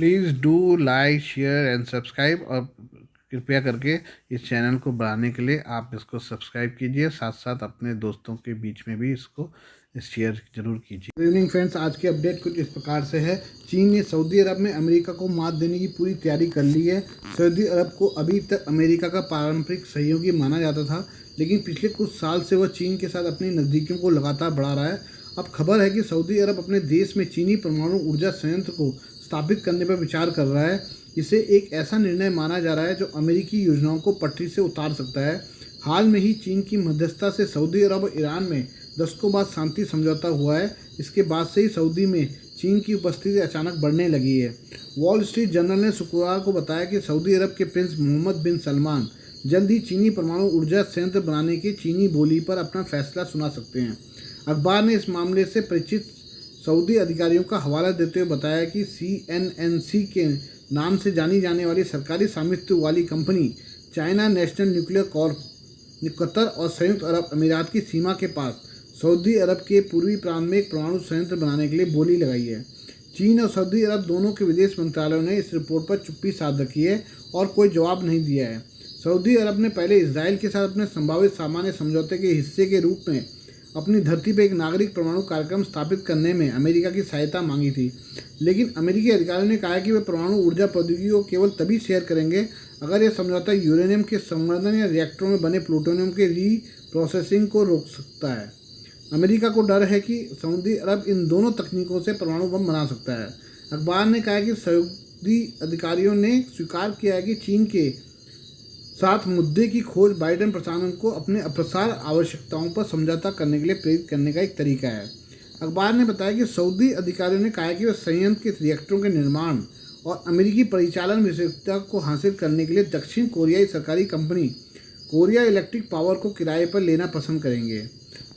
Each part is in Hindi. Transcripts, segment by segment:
Please do like share and subscribe, और कृपया करके इस चैनल को बढ़ाने के लिए आप इसको सब्सक्राइब कीजिए, साथ साथ अपने दोस्तों के बीच में भी इसको शेयर जरूर कीजिए। गुड इवनिंग फ्रेंड्स, आज की अपडेट कुछ इस प्रकार से है। चीन ने सऊदी अरब में अमेरिका को मात देने की पूरी तैयारी कर ली है। सऊदी अरब को अभी तक अमेरिका का पारंपरिक सहयोगी माना जाता था, लेकिन पिछले कुछ साल से वह चीन के साथ अपनी नज़दीकियों को लगातार बढ़ा रहा है। अब खबर है कि सऊदी अरब अपने देश में चीनी परमाणु ऊर्जा संयंत्र को स्थापित करने पर विचार कर रहा है। इसे एक ऐसा निर्णय माना जा रहा है जो अमेरिकी योजनाओं को पटरी से उतार सकता है। हाल में ही चीन की मध्यस्थता से सऊदी अरब और ईरान में दशकों बाद शांति समझौता हुआ है। इसके बाद से ही सऊदी में चीन की उपस्थिति अचानक बढ़ने लगी है। वॉल स्ट्रीट जर्नल ने शुक्रवार को बताया कि सऊदी अरब के प्रिंस मोहम्मद बिन सलमान जल्द ही चीनी परमाणु ऊर्जा संयंत्र बनाने की चीनी बोली पर अपना फैसला सुना सकते हैं। अखबार ने इस मामले से परिचित सऊदी अधिकारियों का हवाला देते हुए बताया कि CNNC के नाम से जानी जाने वाली सरकारी स्वामित्व वाली company China national nuclear Corp ने कतर और संयुक्त अरब अमीरात की सीमा के पास सऊदी अरब के पूर्वी प्रांत में एक परमाणु संयंत्र बनाने के लिए बोली लगाई है। चीन और सऊदी अरब दोनों के विदेश मंत्रालयों ने इस रिपोर्ट पर चुप्पी साध रखी है और कोई जवाब नहीं दिया है। सऊदी अरब ने पहले इजराइल के साथ अपने संभावित सामान्य समझौते के हिस्से के रूप में अपनी धरती पर एक नागरिक परमाणु कार्यक्रम स्थापित करने में अमेरिका की सहायता मांगी थी, लेकिन अमेरिकी अधिकारियों ने कहा कि वे परमाणु ऊर्जा प्रौद्योगिकी को केवल तभी शेयर करेंगे अगर यह समझौता यूरेनियम के संवर्धन या रिएक्टरों में बने प्लूटोनियम के रीप्रोसेसिंग को रोक सकता है। अमेरिका को डर है कि सऊदी अरब इन दोनों तकनीकों से परमाणु बम बना सकता है। अखबार ने कहा कि सऊदी अधिकारियों ने स्वीकार किया है कि चीन के साथ मुद्दे की खोज बाइडेन प्रशासन को अपने अप्रसार आवश्यकताओं पर समझौता करने के लिए प्रेरित करने का एक तरीका है। अखबार ने बताया कि सऊदी अधिकारियों ने कहा कि वे संयंत्र के रिएक्टरों के निर्माण और अमेरिकी परिचालन विशेषज्ञता को हासिल करने के लिए दक्षिण कोरियाई सरकारी कंपनी कोरिया इलेक्ट्रिक पावर को किराए पर लेना पसंद करेंगे।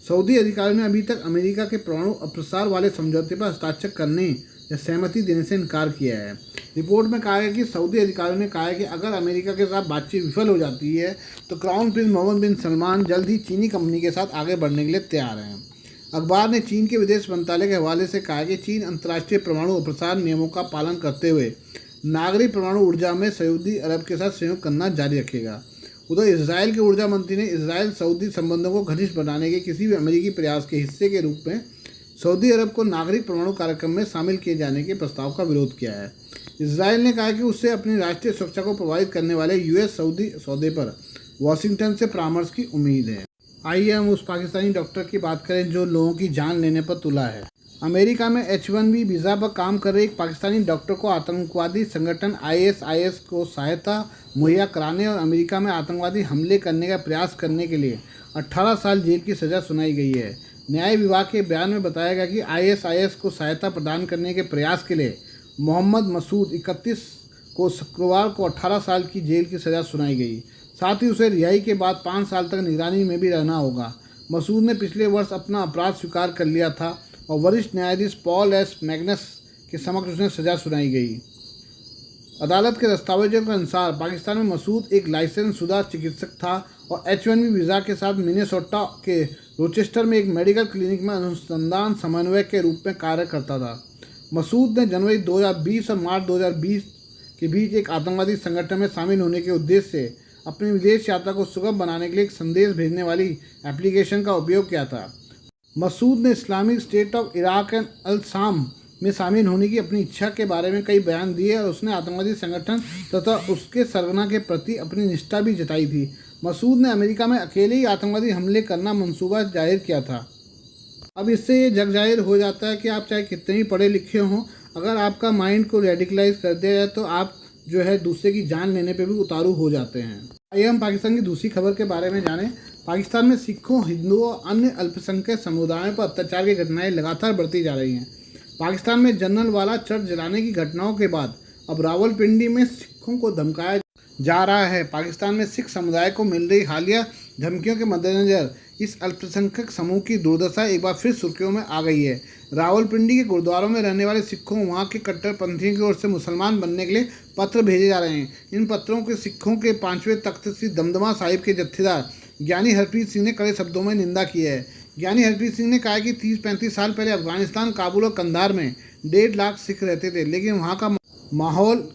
सऊदी अधिकारियों ने अभी तक अमेरिका के परमाणु अप्रसार वाले समझौते पर हस्ताक्षर करने या सहमति देने से इनकार किया है। रिपोर्ट में कहा गया कि सऊदी अधिकारियों ने कहा है कि अगर अमेरिका के साथ बातचीत विफल हो जाती है तो क्राउन प्रिंस मोहम्मद बिन सलमान जल्द ही चीनी कंपनी के साथ आगे बढ़ने के लिए तैयार हैं। अखबार ने चीन के विदेश मंत्रालय के हवाले से कहा कि चीन अंतर्राष्ट्रीय परमाणु अप्रसार नियमों का पालन करते हुए नागरिक परमाणु ऊर्जा में सऊदी अरब के साथ सहयोग करना जारी रखेगा। उधर इसराइल के ऊर्जा मंत्री ने इसराइल सऊदी संबंधों को घनिष्ठ बनाने के किसी भी अमेरिकी प्रयास के हिस्से के रूप में सऊदी अरब को नागरिक परमाणु कार्यक्रम में शामिल किए जाने के प्रस्ताव का विरोध किया है। इसराइल ने कहा कि उससे अपनी राष्ट्रीय सुरक्षा को प्रभावित करने वाले US सऊदी सौदे पर वाशिंगटन से परामर्श की उम्मीद है। आइए हम उस पाकिस्तानी डॉक्टर की बात करें जो लोगों की जान लेने पर तुला है। अमेरिका में H-1B वीज़ा पर काम कर रहे एक पाकिस्तानी डॉक्टर को आतंकवादी संगठन ISIS को सहायता मुहैया कराने और अमेरिका में आतंकवादी हमले करने का प्रयास करने के लिए 18 साल जेल की सज़ा सुनाई गई है। न्याय विभाग के बयान में बताया गया कि ISIS को सहायता प्रदान करने के प्रयास के लिए मोहम्मद मसूद 31 को शुक्रवार को 18 साल की जेल की सज़ा सुनाई गई। साथ ही उसे रिहाई के बाद 5 साल तक निगरानी में भी रहना होगा। मसूद ने पिछले वर्ष अपना अपराध स्वीकार कर लिया था और वरिष्ठ न्यायाधीश पॉल एस मैग्नस के समक्ष उसे सज़ा सुनाई गई। अदालत के दस्तावेजों के अनुसार पाकिस्तान में मसूद एक लाइसेंस शुदा चिकित्सक था और H-1B वीज़ा के साथ मिनेसोटा के रोचेस्टर में एक मेडिकल क्लिनिक में अनुसंधान समन्वयक के रूप में कार्य करता था। मसूद ने जनवरी 2020 और मार्च 2020 के बीच एक आतंकवादी संगठन में शामिल होने के उद्देश्य से अपनी विदेश यात्रा को सुगम बनाने के लिए एक संदेश भेजने वाली एप्लीकेशन का उपयोग किया था। मसूद ने Islamic State of Iraq and al Sham में शामिल होने की अपनी इच्छा के बारे में कई बयान दिए और उसने आतंकवादी संगठन तथा उसके सरगना के प्रति अपनी निष्ठा भी जताई थी। मसूद ने अमेरिका में अकेले ही आतंकवादी हमले करना मंसूबा जाहिर किया था। अब इससे ये जग जाहिर हो जाता है कि आप चाहे कितने ही पढ़े लिखे हों, अगर आपका माइंड को रेडिकलाइज कर दिया जाए तो आप जो है दूसरे की जान लेने पे भी उतारू हो जाते हैं। आइए हम पाकिस्तान की दूसरी खबर के बारे में जानें। पाकिस्तान में सिखों, हिंदुओं और अन्य अल्पसंख्यक समुदायों पर अत्याचार की घटनाएं लगातार बढ़ती जा रही हैं। पाकिस्तान में जनरलवाला चर्च जलाने की घटनाओं के बाद अब रावलपिंडी में सिखों को धमकाया जा रहा है। पाकिस्तान में सिख समुदाय को मिल रही हालिया धमकियों के मद्देनज़र इस अल्पसंख्यक समूह की दुर्दशा एक बार फिर सुर्खियों में आ गई है। रावलपिंडी के गुरुद्वारों में रहने वाले सिखों वहां के कट्टरपंथियों की ओर से मुसलमान बनने के लिए पत्र भेजे जा रहे हैं। इन पत्रों के सिखों के 5वें तख्त श्री दमदमा साहिब के जत्थेदार ज्ञानी हरप्रीत सिंह ने कड़े शब्दों में निंदा की है। ज्ञानी हरप्रीत सिंह ने कहा कि 30-35 साल पहले अफगानिस्तान, काबुल और कंधार में 1.5 लाख सिख रहते थे, लेकिन वहाँ का माहौल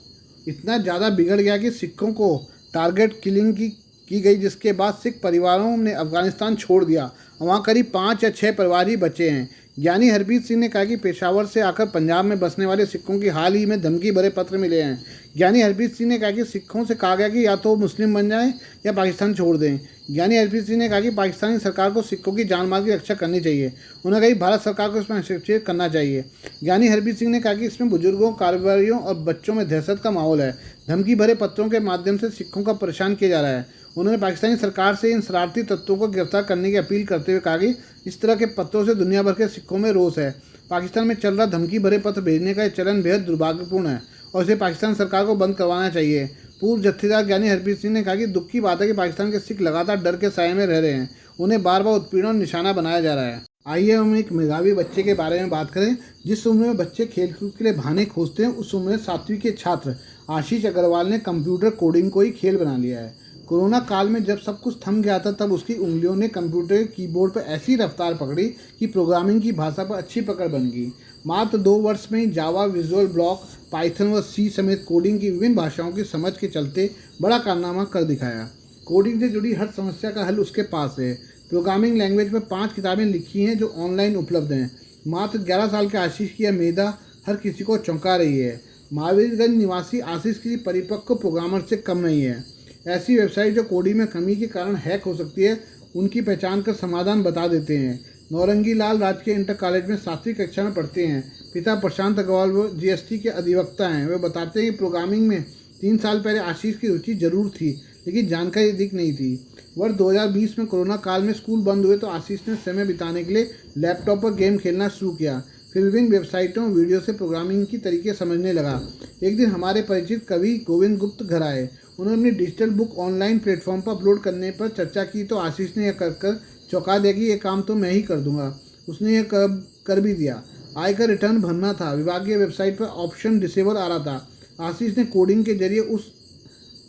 इतना ज़्यादा बिगड़ गया कि सिखों को टारगेट किलिंग की गई, जिसके बाद सिख परिवारों ने अफगानिस्तान छोड़ दिया। वहाँ करीब 5 या 6 परिवार ही बचे हैं। ज्ञानी हरप्रीत सिंह ने कहा कि पेशावर से आकर पंजाब में बसने वाले सिखों की हाल ही में धमकी भरे पत्र मिले हैं। ज्ञानी हरप्रीत सिंह ने कहा कि सिखों से कहा गया कि या तो मुस्लिम बन जाएं या पाकिस्तान छोड़ दें। ज्ञानी हरप्रीत सिंह ने कहा कि पाकिस्तानी सरकार को सिखों की जान माल की रक्षा करनी चाहिए। उन्होंने कहा कि भारत सरकार को इसमें हस्तक्षेप करना चाहिए। ज्ञानी हरप्रीत सिंह ने कहा कि इसमें बुजुर्गों, कारोबारियों और बच्चों में दहशत का माहौल है। धमकी भरे पत्रों के माध्यम से सिखों का परेशान किया जा रहा है। उन्होंने पाकिस्तानी सरकार से इन शरारती तत्वों को गिरफ्तार करने की अपील करते हुए कहा कि इस तरह के पत्रों से दुनिया भर के सिखों में रोष है। पाकिस्तान में चल रहा धमकी भरे पत्र भेजने का चलन बेहद दुर्भाग्यपूर्ण है और इसे पाकिस्तान सरकार को बंद करवाना चाहिए। पूर्व जत्थेदार ज्ञानी हरप्रीत सिंह ने कहा कि दुख की बात है कि पाकिस्तान के सिख लगातार डर के साए में रह रहे हैं। उन्हें बार बार उत्पीड़न और निशाना बनाया जा रहा है। आइए हम एक मेधावी बच्चे के बारे में बात करें। जिस उम्र में बच्चे खेलकूद के लिए बहाने खोजते हैं, उस उम्र में 7वीं के छात्र आशीष अग्रवाल ने कंप्यूटर कोडिंग को ही खेल बना लिया है। कोरोना काल में जब सब कुछ थम गया था, तब उसकी उंगलियों ने कंप्यूटर कीबोर्ड पर ऐसी रफ्तार पकड़ी कि प्रोग्रामिंग की भाषा पर अच्छी पकड़ बन गई। मात्र 2 वर्ष में ही जावा, विजुअल ब्लॉक, पाइथन व सी समेत कोडिंग की विभिन्न भाषाओं की समझ के चलते बड़ा कारनामा कर दिखाया। कोडिंग से जुड़ी हर समस्या का हल उसके पास है। प्रोग्रामिंग लैंग्वेज पर 5 किताबें लिखी हैं जो ऑनलाइन उपलब्ध हैं। मात्र 11 साल के आशीष की यह मेधा हर किसी को चौंका रही है। महावीरगंज निवासी आशीष किसी परिपक्व प्रोग्रामर से कम नहीं है। ऐसी वेबसाइट जो कोडिंग में कमी के कारण हैक हो सकती है, उनकी पहचान कर समाधान बता देते हैं। नौरंगी लाल राजकीय इंटर कॉलेज में 7वीं कक्षा में पढ़ते हैं। पिता प्रशांत अग्रवाल वो जीएसटी के अधिवक्ता हैं। वे बताते हैं कि प्रोग्रामिंग में 3 साल पहले आशीष की रुचि जरूर थी, लेकिन जानकारी अधिक नहीं थी। वर्ष 2020 में कोरोना काल में स्कूल बंद हुए तो आशीष ने समय बिताने के लिए लैपटॉप पर गेम खेलना शुरू किया। फिर विभिन्न वेबसाइटों वीडियो से प्रोग्रामिंग की तरीके समझने लगा। एक दिन हमारे परिचित कवि गोविंद गुप्त घर आए। उन्होंने अपनी डिजिटल बुक ऑनलाइन प्लेटफॉर्म पर अपलोड करने पर चर्चा की तो आशीष ने यह कर चौंका दिया कि ये काम तो मैं ही कर दूंगा। उसने यह कर भी दिया। आयकर रिटर्न भरना था। विभागीय वेबसाइट पर ऑप्शन डिसेबल आ रहा था। आशीष ने कोडिंग के जरिए उस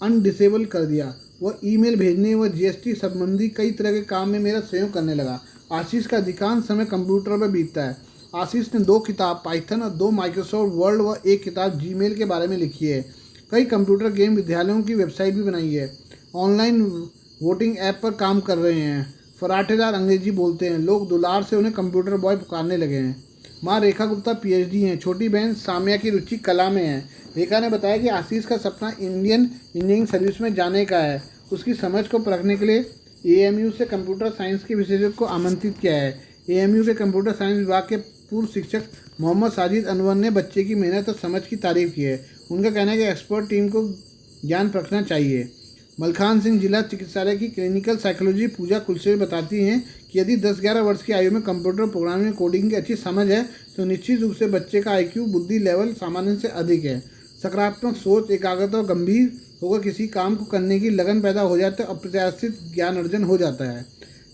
अनडिसेबल कर दिया। वह ईमेल भेजने व जीएसटी संबंधी कई तरह के काम में मेरा सहयोग करने लगा। आशीष का अधिकांश समय कंप्यूटर पर बीतता है। आशीष ने 2 किताब पाइथन और 2 माइक्रोसॉफ्ट वर्ड व 1 किताब जीमेल के बारे में लिखी है। कई कंप्यूटर गेम विद्यालयों की वेबसाइट भी बनाई है। ऑनलाइन वोटिंग ऐप पर काम कर रहे हैं। फराटेदार अंग्रेजी बोलते हैं। लोग दुलार से उन्हें कंप्यूटर बॉय पुकारने लगे हैं। माँ रेखा गुप्ता पीएचडी हैं। छोटी बहन साम्या की रुचि कला में है। रेखा ने बताया कि आशीष का सपना इंडियन इंजीनियरिंग सर्विस में जाने का है। उसकी समझ को परखने के लिए एएमयू से कंप्यूटर साइंस के विशेषज्ञ को आमंत्रित किया है। एएमयू के कंप्यूटर साइंस विभाग के पूर्व शिक्षक मोहम्मद साजिद अनवर ने बच्चे की मेहनत और समझ की तारीफ की है। उनका कहना है कि एक्सपर्ट टीम को ज्ञान परखना चाहिए। मलखान सिंह जिला चिकित्सालय की क्लिनिकल साइकोलॉजी पूजा कुलसे बताती हैं कि यदि 10-11 वर्ष की आयु में कंप्यूटर प्रोग्रामिंग कोडिंग की अच्छी समझ है तो निश्चित रूप से बच्चे का आईक्यू बुद्धि लेवल सामान्य से अधिक है। सकारात्मक सोच, एकाग्रता और गंभीर होकर किसी काम को करने की लगन पैदा हो जाता है। अप्रत्याशित ज्ञान अर्जन हो जाता है।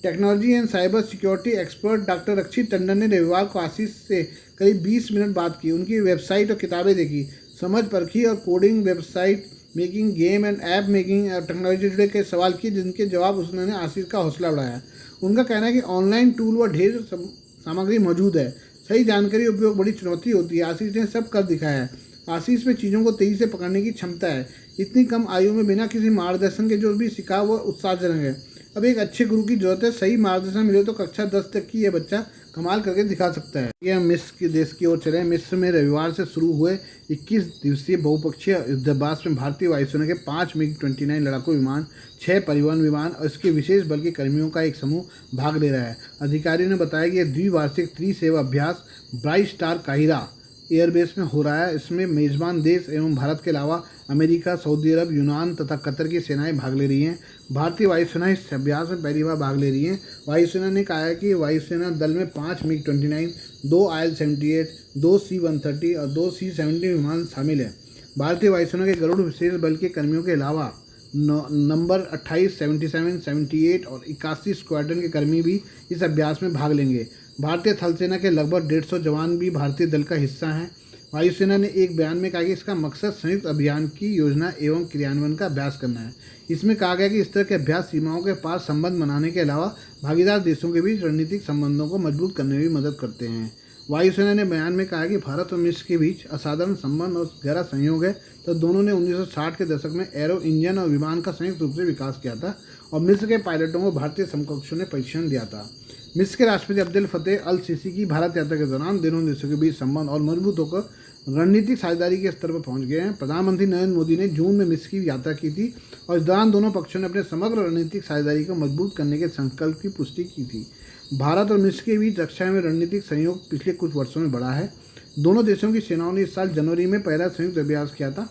Technology and cyber security expert doctor Rakshit Tandon ने रविवार को आशीष से करीब 20 मिनट बात की। उनकी वेबसाइट और किताबें देखी, समझ परखी और coding, website making, game and app making और टेक्नोलॉजी जुड़े के सवाल किए, जिनके जवाब उन्होंने आशीष का हौसला बढ़ाया। उनका कहना है कि ऑनलाइन टूल व ढेर सामग्री मौजूद है। सही जानकारी उपयोग बड़ी चुनौती होती है। आशीष ने सब कर दिखाया है। आशीष में चीज़ों को तेज़ी से पकड़ने की क्षमता है। इतनी कम आयु में बिना किसी मार्गदर्शन के जो भी सीखा वह उत्साहजनक है। अब एक अच्छे गुरु की जरूरत है। सही मार्गदर्शन मिले तो कक्षा 10 तक की यह बच्चा कमाल करके दिखा सकता है। यह मिस्र के देश की ओर चले। मिस्र में रविवार से शुरू हुए 21 दिवसीय बहुपक्षीय युद्धाभ्यास में भारतीय वायुसेना के 5 MiG-29 लड़ाकू विमान, 6 परिवहन विमान और इसके विशेष बल के कर्मियों का एक समूह भाग ले रहा है। अधिकारियों ने बताया कि यह द्विवार्षिक त्रिसेवा अभ्यास ब्राइट स्टार काहिरा एयरबेस में हो रहा है। इसमें मेजबान देश एवं भारत के अलावा अमेरिका, सऊदी अरब, यूनान तथा कतर की सेनाएं भाग ले रही हैं। भारतीय वायुसेना इस अभ्यास में पहली बार भाग ले रही है। वायुसेना ने कहा है कि वायुसेना दल में 5 MiG-29, 2 IL-78, 2 C-130 और 2 C-17 विमान शामिल हैं। भारतीय वायुसेना के गरुड़ विशेष बल के कर्मियों के अलावा नंबर 28, 77, 78 और 81 स्क्वाड्रन के कर्मी भी इस अभ्यास में भाग लेंगे। भारतीय थल सेना के लगभग 150 जवान भी भारतीय दल का हिस्सा हैं। वायुसेना ने एक बयान में कहा कि इसका मकसद संयुक्त अभियान की योजना एवं क्रियान्वयन का अभ्यास करना है। इसमें कहा गया कि इस तरह के अभ्यास सीमाओं के पार संबंध बनाने के अलावा भागीदार देशों के बीच रणनीतिक संबंधों को मजबूत करने में भी मदद करते हैं। वायुसेना ने बयान में कहा कि भारत और मिस्र के बीच असाधारण संबंध और गहरा सहयोग है, तो दोनों ने 1960 के दशक में एरो इंजन और विमान का संयुक्त रूप से विकास किया था और मिस्र के पायलटों को भारतीय समकक्षों ने प्रशिक्षण दिया था। मिस्र के राष्ट्रपति अब्देल फतेह अल सीसी की भारत यात्रा के दौरान दोनों देशों के बीच संबंध और मजबूत होकर रणनीतिक साझेदारी के स्तर पर पहुंच गए हैं। प्रधानमंत्री नरेंद्र मोदी ने जून में मिस्र की यात्रा की थी और इस दौरान दोनों पक्षों ने अपने समग्र रणनीतिक साझेदारी को मजबूत करने के संकल्प की पुष्टि की थी। भारत और मिस्र के बीच रक्षा में रणनीतिक सहयोग पिछले कुछ वर्षों में बढ़ा है। दोनों देशों की सेनाओं ने इस साल जनवरी में पहला संयुक्त अभ्यास किया था।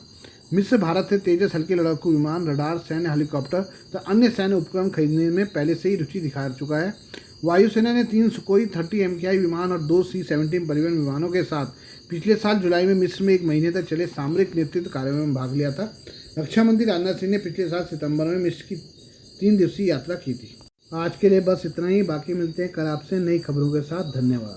मिस्र भारत से तेजस हल्के लड़ाकू विमान, रडार, सैन्य हेलीकॉप्टर तथा अन्य सैन्य उपकरण खरीदने में पहले से ही रुचि दिखा चुका है। वायुसेना ने 3 सुकोई 30 MKI विमान और 2 C-17 परिवहन विमानों के साथ पिछले साल जुलाई में मिस्र में 1 महीने तक चले सामरिक नेतृत्व कार्यक्रम में भाग लिया था। रक्षा मंत्री राजनाथ सिंह ने पिछले साल सितंबर में मिस्र की 3 दिवसीय यात्रा की थी। आज के लिए बस इतना ही। बाकी मिलते हैं कल आपसे नई खबरों के साथ। धन्यवाद।